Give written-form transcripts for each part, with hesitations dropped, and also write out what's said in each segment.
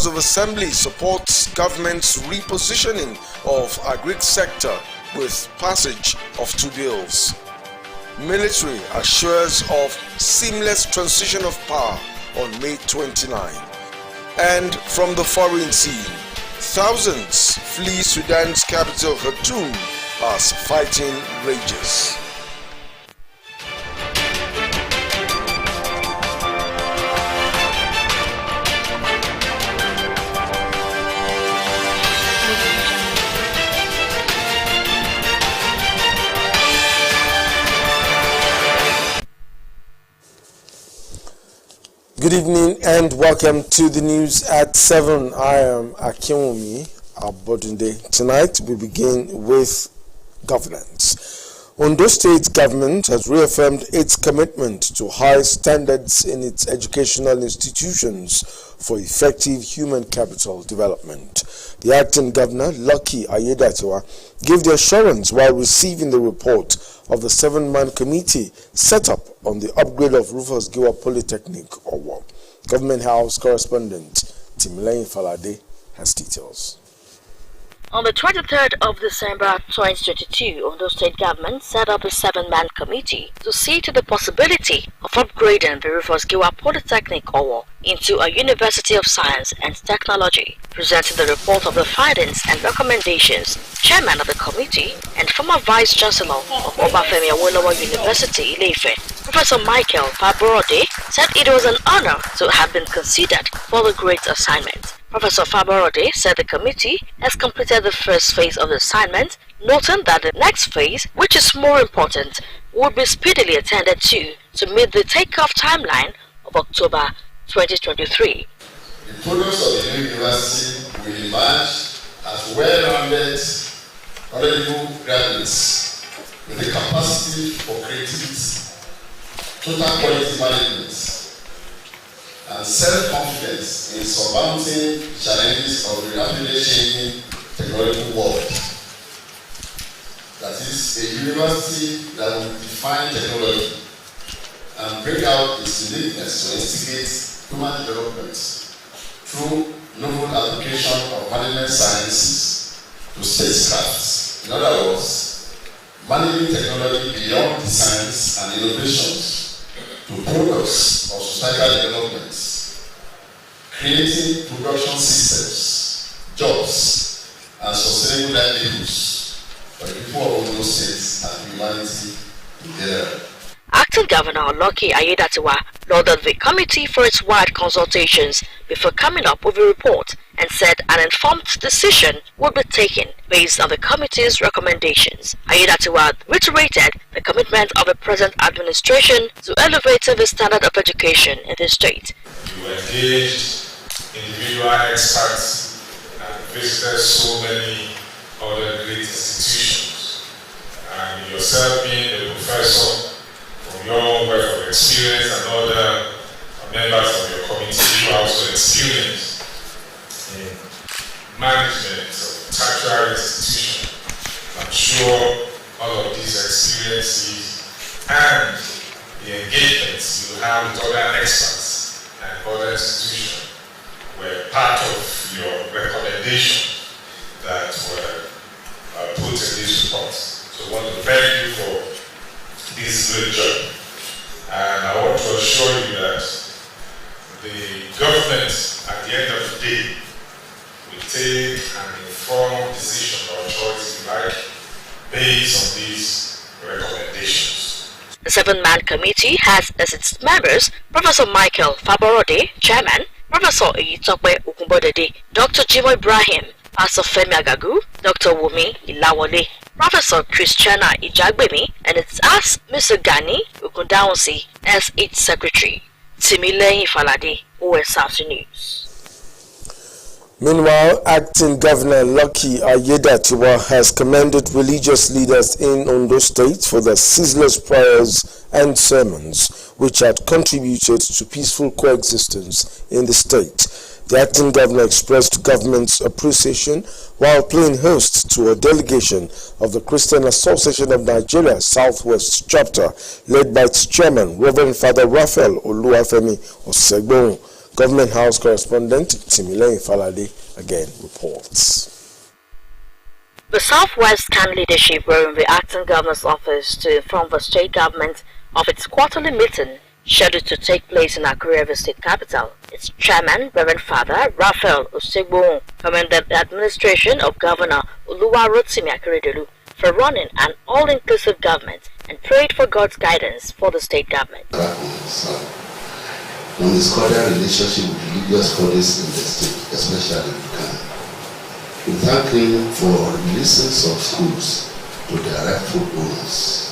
House of Assembly supports government's repositioning of agric sector with passage of 2 bills. Military assures of seamless transition of power on May 29. And from the foreign scene, thousands flee Sudan's capital Khartoum as fighting rages. Good evening and welcome to the news at 7. I am Akinwumi Abodunde. Tonight we begin with governance. Ondo State government has reaffirmed its commitment to high standards in its educational institutions for effective human capital development. The acting governor, Lucky Ayedatiwa, gave the assurance while receiving the report of the 7-man committee set up on the upgrade of Rufus Giwa Polytechnic, Owo. Government House correspondent Timilei Falade has details. On the 23rd of December 2022, Ondo State government set up a 7-man committee to see to the possibility of upgrading the Rufus Giwa Polytechnic, Owo, into a University of Science and Technology. Presenting the report of the findings and recommendations, chairman of the committee and former vice chancellor of Obafemi Awolowo University, Ile-Ife, Professor Michael Faborode, said it was an honor to have been considered for the great assignment. Professor Faborode said the committee has completed the first phase of the assignment, noting that the next phase, which is more important, would be speedily attended to meet the takeoff timeline of October 2023. The products of the new university will emerge as well-rounded, knowledgeable graduates with the capacity for creativity, total quality management, and self-confidence in surmounting challenges of the rapidly changing technological world. That is a university that will define technology and bring out its uniqueness to instigate human development through novel application of management sciences to statecraft. In other words, managing technology beyond designs and innovations to products of societal developments, creating production systems, jobs, and sustainable livelihoods for the people of Ondo State and humanity together. Acting Governor Lucky Ayedatiwa lauded the committee for its wide consultations before coming up with a report and said an informed decision would be taken based on the committee's recommendations. Ayedatiwa reiterated the commitment of the present administration to elevating the standard of education in the state. You engaged individual experts and visited so many other great institutions, and yourself being a professor, from your own wealth of experience and other members of your committee who also experience in management of tertiary institutions. I'm sure all of these experiences and the engagements you have with other experts and other institutions were part of your recommendation that were put in this report. So I want to thank you for this great job, and I want to assure you that the government at the end of the day will take an informed decision or choice, if you like, based on these recommendations. The 7-man committee has as its members Professor Michael Faborode, chairman, Professor Eyitope Okunbodede, Dr. Jimo Ibrahim, Pastor Femi Agagu, Dr. Wumi Ilawole, Professor Christiana Ijagbemi, and it asks Mr. Gani Ukundawonsi as its secretary. Timilei Falade, Osrc News. Meanwhile, acting Governor Lucky Ayedatiwa has commended religious leaders in Ondo State for their ceaseless prayers and sermons, which had contributed to peaceful coexistence in the state. The acting governor expressed government's appreciation while playing host to a delegation of the Christian Association of Nigeria Southwest chapter, led by its chairman, Reverend Father Raphael Oluwafemi Osegbon. Government House correspondent Timilei Falade again reports. The Southwest CAN leadership were in the acting governor's office to inform the state government of its quarterly meeting scheduled to take place in Akure, the state capital. Its chairman, Reverend Father Raphael Osegbo, commended the administration of Governor Oluwarotimi Akeredolu for running an all-inclusive government and prayed for God's guidance for the state government. On his cordial relationship with religious bodies in the state, especially in Ghana. We thank him for releasing some schools to their rightful owners.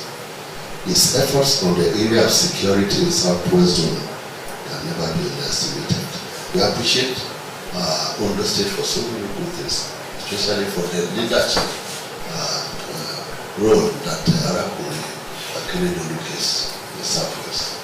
His efforts on the area of security in Southwest Zone can never be underestimated. We appreciate Ondo State for so many good things, especially for the leadership role that Akeredolu plays in the Southwest.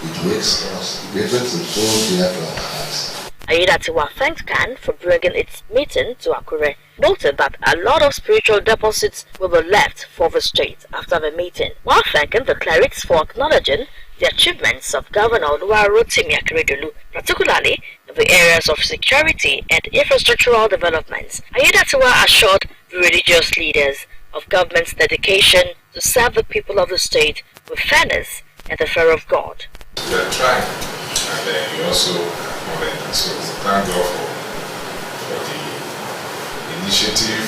It makes it so dear to our hearts. Ayedatiwa thanked CAN for bringing its meeting to Akure, noted that a lot of spiritual deposits will be left for the state after the meeting, while thanking the clerics for acknowledging the achievements of Governor Oluwarotimi Akeredolu, particularly in the areas of security and infrastructural developments. Ayedatiwa assured the religious leaders of government's dedication to serve the people of the state with fairness and the fear of God. We are trying, and then we also acknowledge. So thank God for the initiative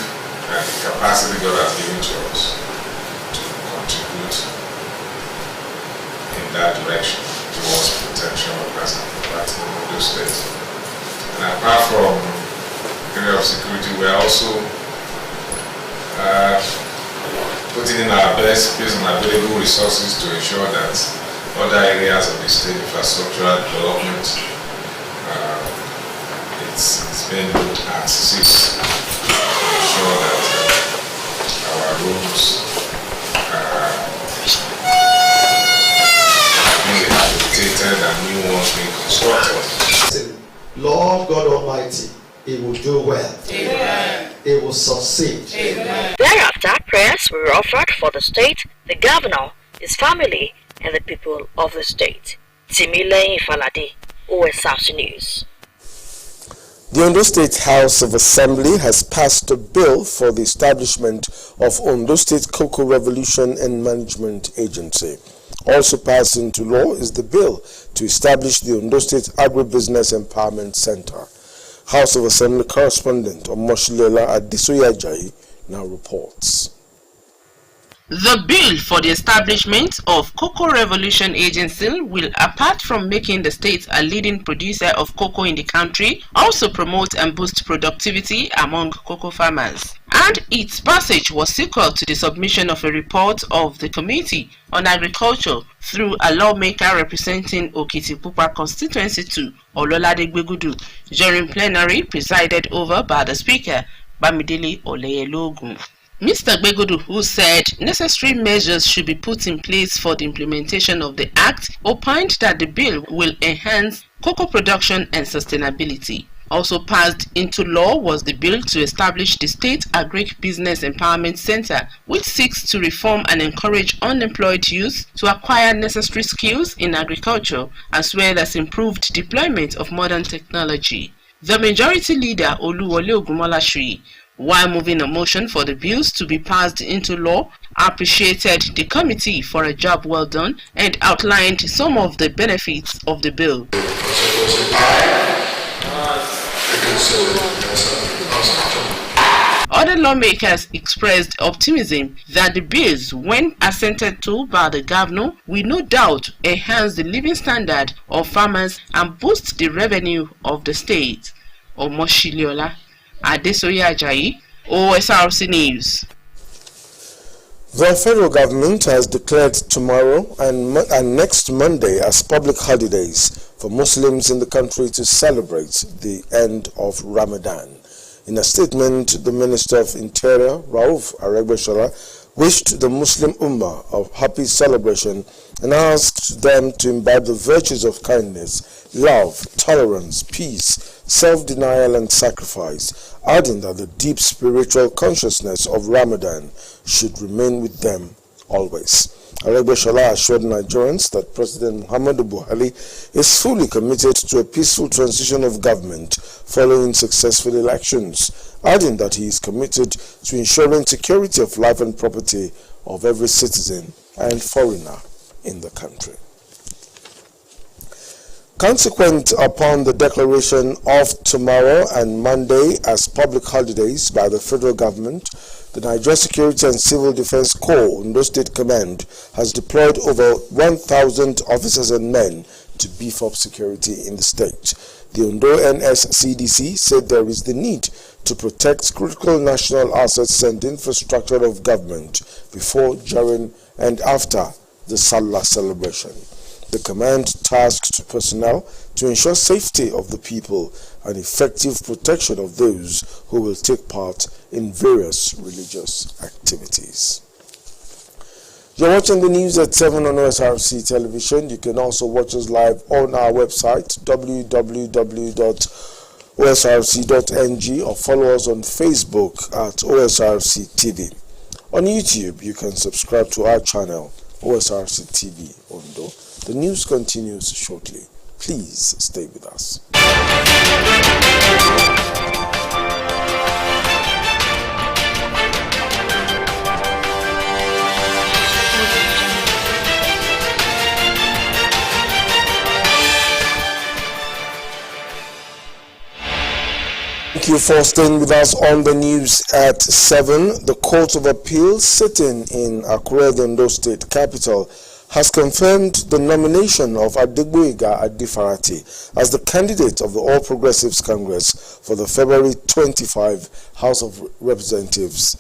and the capacity God has given to us to contribute in that direction towards protection of personal property in those states. And apart from the area of security, we are also putting in our best based on available resources to ensure that other areas of the state infrastructural development it's been looked at to ensure that our roads are being rehabilitated and new ones being constructed. Lord God Almighty, it will do well. Amen. It will succeed. Amen. Thereafter, prayers were offered for the state, the governor, his family, and the people of the state. Timilei Falade, Osrc News. The Ondo State House of Assembly has passed a bill for the establishment of Ondo State Cocoa Revolution and Management Agency. Also passed into law is the bill to establish the Ondo State Agribusiness Empowerment Center. House of Assembly correspondent Omoshilela Adisoyajayi now reports. The bill for the establishment of Cocoa Revolution Agency will, apart from making the state a leading producer of cocoa in the country, also promote and boost productivity among cocoa farmers. And its passage was sequel to the submission of a report of the Committee on Agriculture through a lawmaker representing Okitipupa Constituency 2, Ololade Gbegudu, during plenary presided over by the Speaker, Bamidele Oleyelogun. Mr. Gbegudu, who said necessary measures should be put in place for the implementation of the Act, opined that the bill will enhance cocoa production and sustainability. Also passed into law was the bill to establish the State Agribusiness Empowerment Center, which seeks to reform and encourage unemployed youth to acquire necessary skills in agriculture, as well as improved deployment of modern technology. The Majority Leader, Oluwole Ogunmolashui, while moving a motion for the bills to be passed into law, appreciated the committee for a job well done and outlined some of the benefits of the bill. Other lawmakers expressed optimism that the bills, when assented to by the governor, will no doubt enhance the living standard of farmers and boost the revenue of the state. Omoshiliola Adesoyajayi, Osrc News. The federal government has declared tomorrow and next Monday as public holidays for Muslims in the country to celebrate the end of Ramadan. In a statement, the Minister of Interior, Rauf Aregbesola, wished the Muslim Ummah a happy celebration and asked them to imbibe the virtues of kindness, love, tolerance, peace, self-denial and sacrifice, adding that the deep spiritual consciousness of Ramadan should remain with them always. Aregbesola assured Nigerians that President Muhammadu Buhari is fully committed to a peaceful transition of government following successful elections, adding that he is committed to ensuring security of life and property of every citizen and foreigner in the country. Consequent upon the declaration of tomorrow and Monday as public holidays by the federal government, the Nigeria Security and Civil Defense Corps, Ondo State Command, has deployed over 1,000 officers and men to beef up security in the state. The Ondo NSCDC said there is the need to protect critical national assets and infrastructure of government before, during, and after the Salah celebration. The command tasked personnel to ensure safety of the people and effective protection of those who will take part in various religious activities. You're watching the news at 7 on Osrc television. You can also watch us live on our website www.osrc.ng or follow us on Facebook at OSRC TV. On YouTube, you can subscribe to our channel, OSRC TV Ondo. The news continues shortly. Please stay with us. Thank you for staying with us on the news at 7. The Court of Appeal sitting in Akure, the Ondo State capital, has confirmed the nomination of Adegboyega Adefarati as the candidate of the All Progressives Congress for the February 25 House of Representatives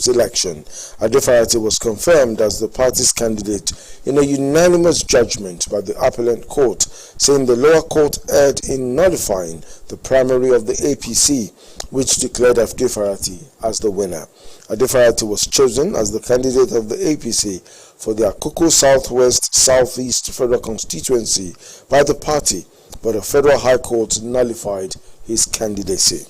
election. Adefarati was confirmed as the party's candidate in a unanimous judgment by the appellate court, saying the lower court erred in nullifying the primary of the APC, which declared Adefarati as the winner. Adefarati was chosen as the candidate of the APC for the Akoko Southwest Southeast Federal Constituency by the party, but a federal high court nullified his candidacy.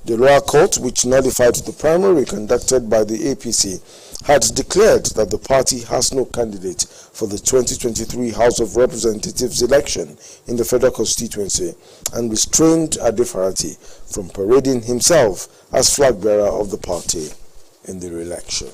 The lower court, which nullified the primary conducted by the APC, had declared that the party has no candidate for the 2023 House of Representatives election in the federal constituency and restrained Adefarati from parading himself as flag bearer of the party in the election.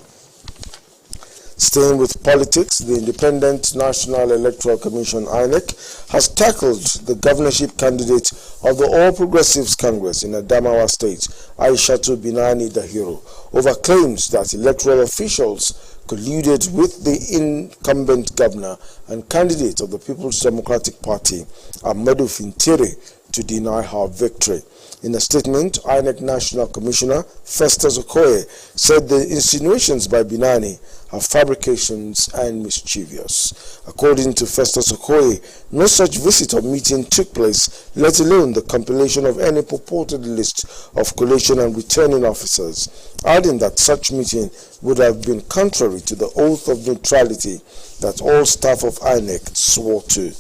Staying with politics, the Independent National Electoral Commission (INEC) has tackled the governorship candidate of the All Progressives Congress in Adamawa State, Aishatu Binani Dahiru, over claims that electoral officials colluded with the incumbent governor and candidate of the People's Democratic Party, Ahmadu Fintiri, to deny her victory. In a statement, INEC National Commissioner Festus Okoye said the insinuations by Binani are fabrications and mischievous. According to Festus Okoye, no such visit or meeting took place, let alone the compilation of any purported list of collation and returning officers, adding that such meeting would have been contrary to the oath of neutrality that all staff of INEC swore to.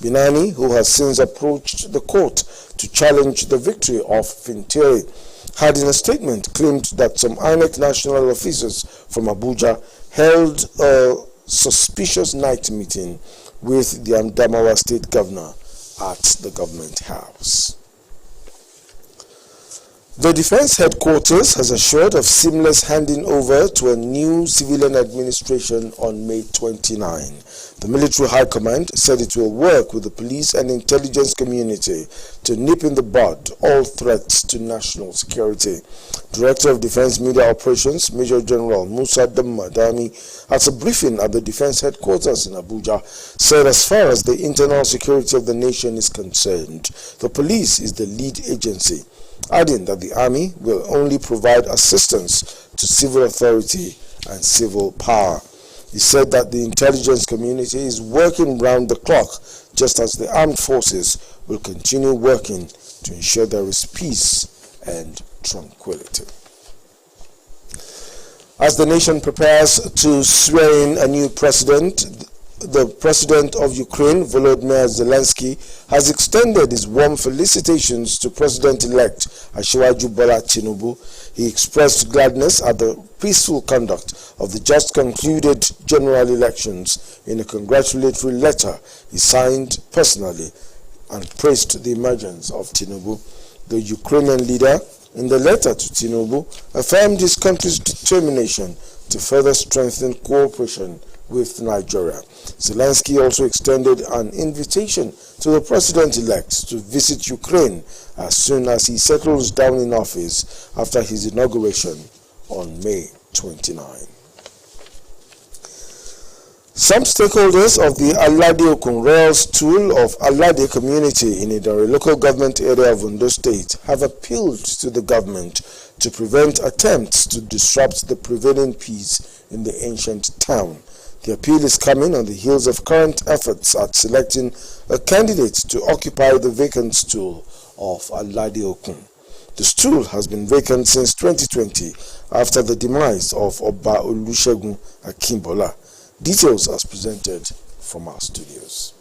Binani, who has since approached the court to challenge the victory of Fintiri, had in a statement claimed that some INEC national officers from Abuja held a suspicious night meeting with the Adamawa State Governor at the Government House. The Defense Headquarters has assured of seamless handing over to a new civilian administration on May 29. The Military High Command said it will work with the police and intelligence community to nip in the bud all threats to national security. Director of Defense Media Operations, Major General Musa Damadami, at a briefing at the Defense Headquarters in Abuja, said as far as the internal security of the nation is concerned, the police is the lead agency, adding that the army will only provide assistance to civil authority and civil power. He said that the intelligence community is working round the clock, just as the armed forces will continue working to ensure there is peace and tranquility. As the nation prepares to swear in a new president, the President of Ukraine, Volodymyr Zelensky, has extended his warm felicitations to President-elect Asiwaju Bola Tinubu. He expressed gladness at the peaceful conduct of the just concluded general elections in a congratulatory letter he signed personally and praised the emergence of Tinubu. The Ukrainian leader, in the letter to Tinubu, affirmed his country's determination to further strengthen cooperation with Nigeria. Zelensky also extended an invitation to the president-elect to visit Ukraine as soon as he settles down in office after his inauguration on May 29. Some stakeholders of the Alade Okun Royal Stool of Alade community in Idore local government area of Ondo State have appealed to the government to prevent attempts to disrupt the prevailing peace in the ancient town. The appeal is coming on the heels of current efforts at selecting a candidate to occupy the vacant stool of Alade Okun. The stool has been vacant since 2020 after the demise of Oba Olusegun Akimbola. Details as presented from our studios.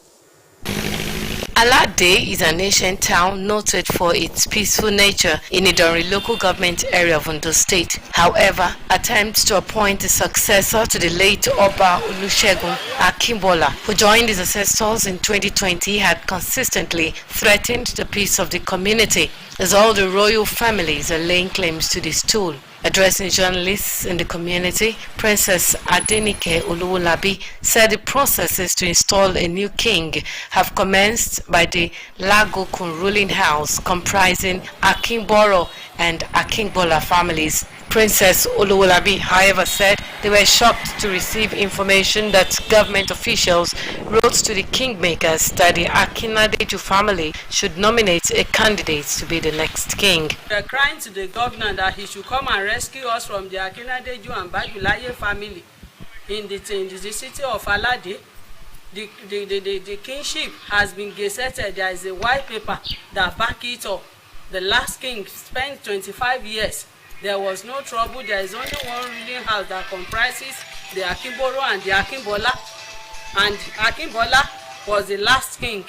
Alade is an ancient town noted for its peaceful nature in Idore local government area of Ondo State. However, attempts to appoint a successor to the late Oba Olusegun Akimbola, who joined his ancestors in 2020, had consistently threatened the peace of the community, as all the royal families are laying claims to this stool. Addressing journalists in the community, Princess Adenike Oluwolabi said the processes to install a new king have commenced by the Lagokun ruling house comprising Akinboro and Akingbola families. Princess Oluwolabi, however, said they were shocked to receive information that government officials wrote to the kingmakers that the Akinadeju family should nominate a candidate to be the next king. They're crying to the governor that he should come and rescue us from the Akinadeju and Bajulaye family in the city of Alade. The kingship has been gazetted. There is a white paper that back it up. The last king spent 25 years. There was no trouble. There is only one ruling house that comprises the Akimboro and the Akimbola. And Akimbola was the last king.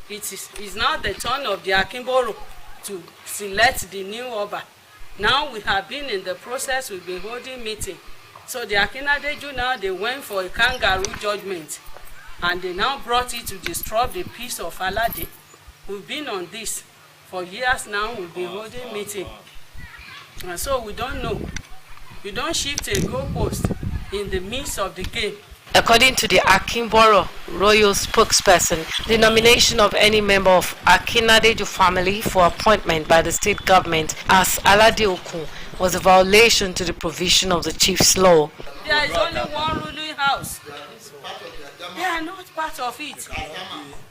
It is now the turn of the Akimboro to select the new Oba. Now we have been in the process, we've been holding meeting. So the Akinadeju now, they went for a kangaroo judgment. And they now brought it to disrupt the peace of Alade. We've been on this for years now, we've been holding meeting. And so we don't know. You don't shift a goalpost in the midst of the game. According to the Akimboro royal spokesperson, the nomination of any member of Akinadeju family for appointment by the state government as Alade Okun was a violation to the provision of the chief's law. There is only one ruling house. They are not part of it.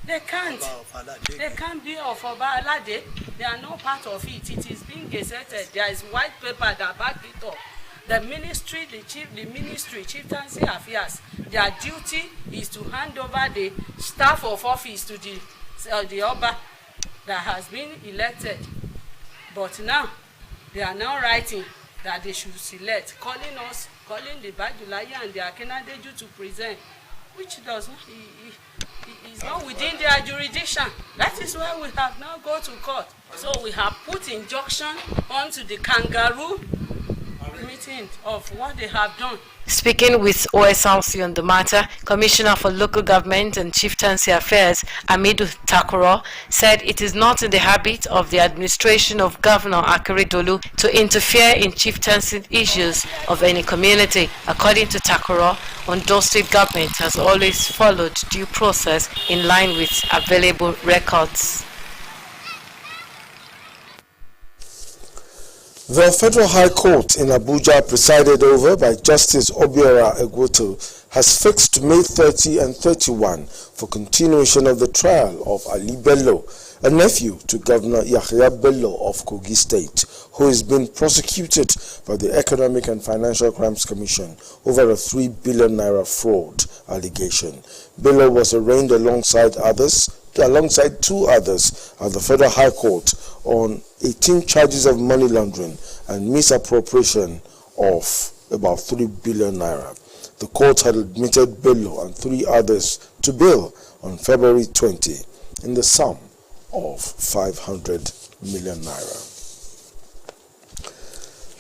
They can't. They can't be of Oba Alade. They are not part of it. It is being gazetted. There is white paper that back it up. The ministry, chieftaincy affairs, their duty is to hand over the staff of office to the Oba that has been elected. But now, they are now writing that they should select, calling the Bajulaye and the Akinadeju to present, which does not, is not within their jurisdiction. That is why we have now go to court. So we have put injunction onto the kangaroo meeting of what they have done. Speaking with Osrc on the matter, Commissioner for Local Government and Chieftaincy Affairs, Amidu Takoro, said it is not in the habit of the administration of Governor Akeredolu to interfere in chieftaincy issues of any community. According to Takoro, Ondo State government has always followed due process in line with available records. The Federal High Court in Abuja, presided over by Justice Obiora Egwoto, has fixed May 30 and 31 for continuation of the trial of Ali Bello, a nephew to Governor Yahya Bello of Kogi State, who is being prosecuted by the Economic and Financial Crimes Commission over a 3 billion naira fraud allegation. Bello was arraigned alongside two others at the Federal High Court on 18 charges of money laundering and misappropriation of about 3 billion naira. The court had admitted Bello and 3 others to bail on February 20 in the sum of 500 million naira.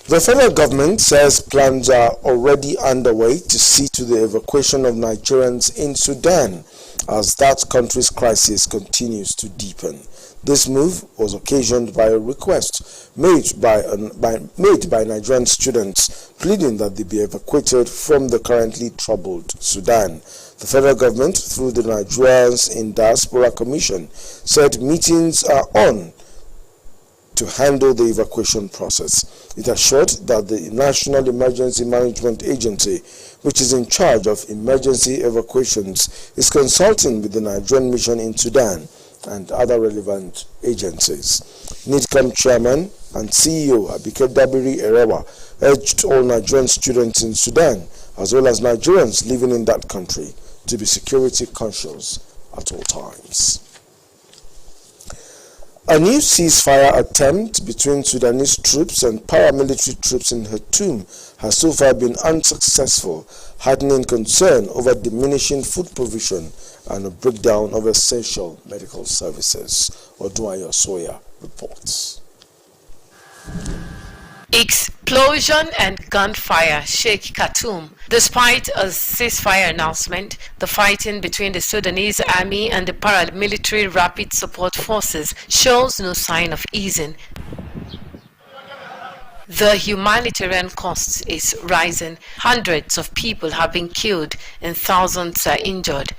The federal government says plans are already underway to see to the evacuation of Nigerians in Sudan as that country's crisis continues to deepen. This move was occasioned by a request made by Nigerian students pleading that they be evacuated from the currently troubled Sudan. The federal government, through the Nigerians in Diaspora Commission, said meetings are on to handle the evacuation process. It assured that the National Emergency Management Agency, which is in charge of emergency evacuations, is consulting with the Nigerian mission in Sudan and other relevant agencies. NIDCAM chairman and CEO Abike Dabiri Erewa urged all Nigerian students in Sudan, as well as Nigerians living in that country, to be security conscious at all times. A new ceasefire attempt between Sudanese troops and paramilitary troops in Khartoum has so far been unsuccessful, hardening concern over diminishing food provision and a breakdown of essential medical services. Odunayo Soya reports. Explosion and gunfire shake Khartoum. Despite a ceasefire announcement, the fighting between the Sudanese army and the paramilitary rapid support forces shows no sign of easing. The humanitarian cost is rising. Hundreds of people have been killed and thousands are injured.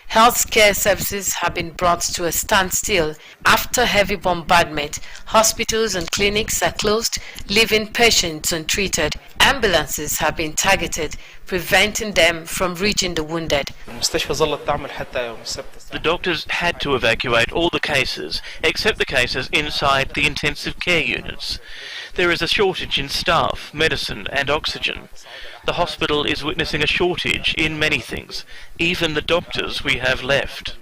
Healthcare services have been brought to a standstill after heavy bombardment. Hospitals and clinics are closed, leaving patients untreated. Ambulances have been targeted, preventing them from reaching the wounded. The doctors had to evacuate all the cases, except the cases inside the intensive care units. There is a shortage in staff, medicine and oxygen. The hospital is witnessing a shortage in many things, even the doctors we have left.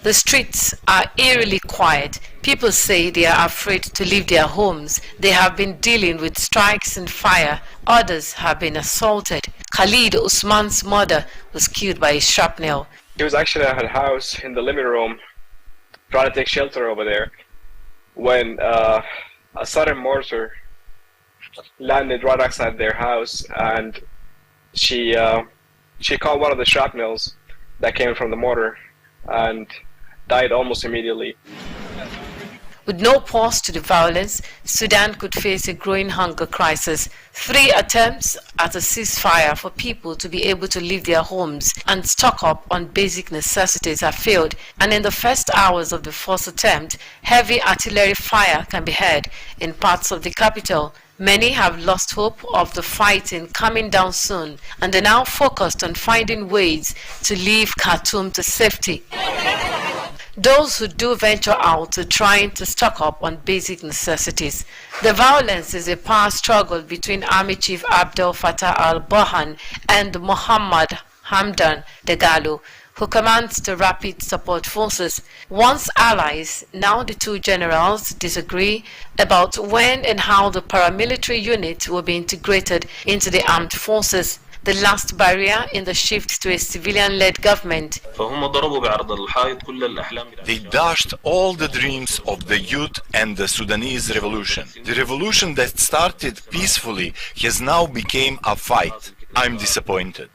The streets are eerily quiet. People say they are afraid to leave their homes. They have been dealing with strikes and fire. Others have been assaulted. Khalid Usman's mother was killed by a shrapnel. He was actually at her house in the living room, trying to take shelter over there, when a sudden mortar landed right outside their house, and she caught one of the shrapnels that came from the mortar and died almost immediately. With no pause to the violence, Sudan could face a growing hunger crisis. 3 attempts at a ceasefire for people to be able to leave their homes and stock up on basic necessities have failed, and in the first hours of the 4th attempt, heavy artillery fire can be heard in parts of the capital. Many have lost hope of the fighting coming down soon, and are now focused on finding ways to leave Khartoum to safety. Those who do venture out are trying to stock up on basic necessities. The violence is a power struggle between Army Chief Abdel Fattah al-Burhan and Mohammed Hamdan Dagalo, who commands the Rapid Support Forces. Once allies, now the 2 generals disagree about when and how the paramilitary unit will be integrated into the armed forces. The last barrier in the shift to a civilian-led government. They dashed all the dreams of the youth and the Sudanese revolution. The revolution that started peacefully has now become a fight. I'm disappointed.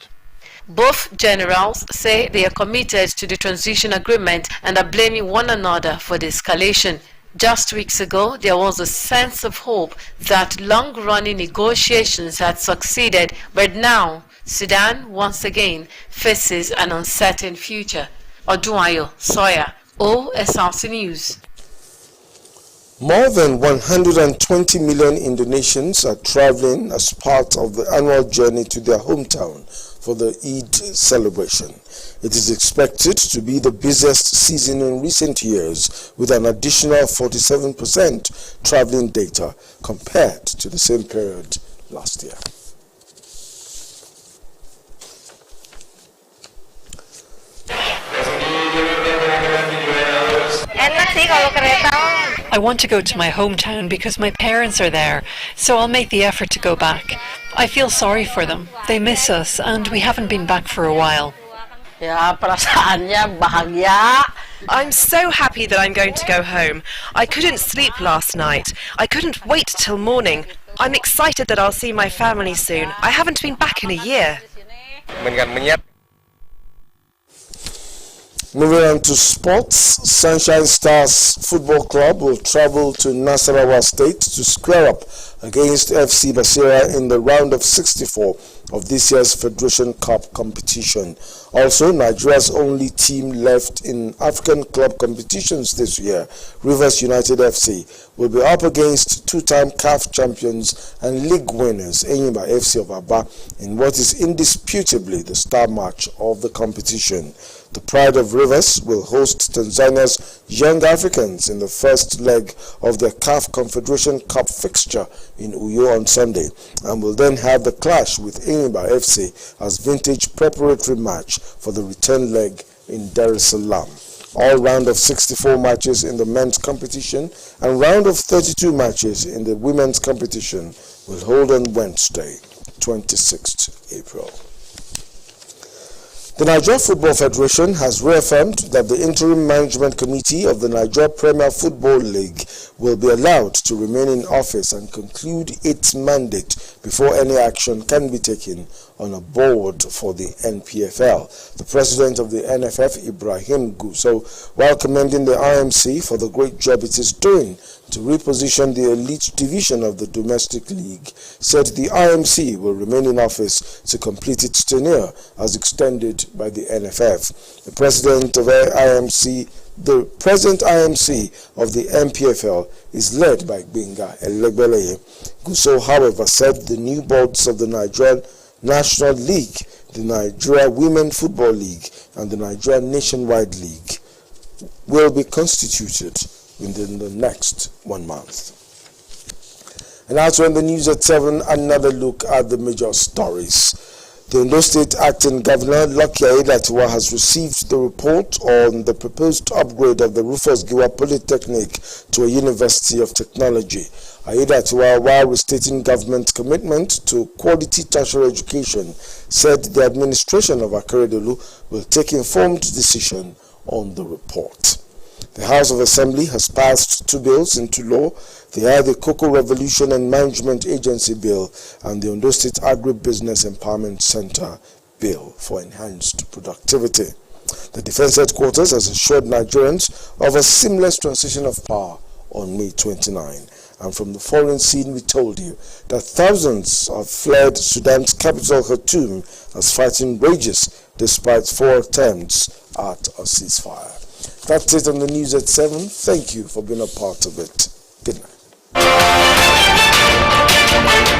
Both generals say they are committed to the transition agreement and are blaming one another for the escalation. Just weeks ago, there was a sense of hope that long-running negotiations had succeeded, but now Sudan once again faces an uncertain future. Odunayo Soya, OSRC News. More than 120 million Indonesians are traveling as part of the annual journey to their hometown for the Eid celebration. It is expected to be the busiest season in recent years, with an additional 47% traveling data compared to the same period last year. I want to go to my hometown because my parents are there, so I'll make the effort to go back. I feel sorry for them. They miss us and we haven't been back for a while. I'm so happy that I'm going to go home. I couldn't sleep last night. I couldn't wait till morning. I'm excited that I'll see my family soon. I haven't been back in a year. Moving on to sports, Sunshine Stars Football Club will travel to Nasarawa State to square up against FC Basira in the round of 64 of this year's Federation Cup competition. Also, Nigeria's only team left in African club competitions this year, Rivers United FC, will be up against two-time CAF champions and league winners Enyimba FC of Aba in what is indisputably the star match of the competition. The Pride of Rivers will host Tanzania's Young Africans in the first leg of their CAF Confederation Cup fixture in Uyo on Sunday, and will then have the clash with Enyimba FC as vintage preparatory match for the return leg in Dar es Salaam. All round of 64 matches in the men's competition and round of 32 matches in the women's competition will hold on Wednesday, 26th April. The Nigeria Football Federation has reaffirmed that the Interim Management Committee of the Nigeria Premier Football League will be allowed to remain in office and conclude its mandate before any action can be taken on a board for the NPFL. The president of the NFF, Ibrahim Guso, while commending the IMC for the great job it is doing to reposition the elite division of the domestic league, said the IMC will remain in office to complete its tenure as extended by the NFF. The president of the present IMC of the MPFL is led by Benga Elegbeleye. Guso, however, said the new boards of the Nigerian National League, the Nigeria Women Football League, and the Nigeria Nationwide League will be constituted within the next 1 month. And also in the news at 7, another look at the major stories. The Ondo State Acting Governor, Lucky Aiyedatiwa, has received the report on the proposed upgrade of the Rufus Giwa Polytechnic to a University of Technology. Aiyedatiwa, while restating government commitment to quality tertiary education, said the administration of Akeredolu will take informed decision on the report. The House of Assembly has passed 2 bills into law. They are the Cocoa Revolution and Management Agency Bill and the Ondo State Agribusiness Empowerment Center Bill for enhanced productivity. The Defense Headquarters has assured Nigerians of a seamless transition of power on May 29. And from the foreign scene, we told you that thousands have fled Sudan's capital Khartoum as fighting rages despite 4 attempts at a ceasefire. That's it on the news at 7. Thank you for being a part of it. Good night.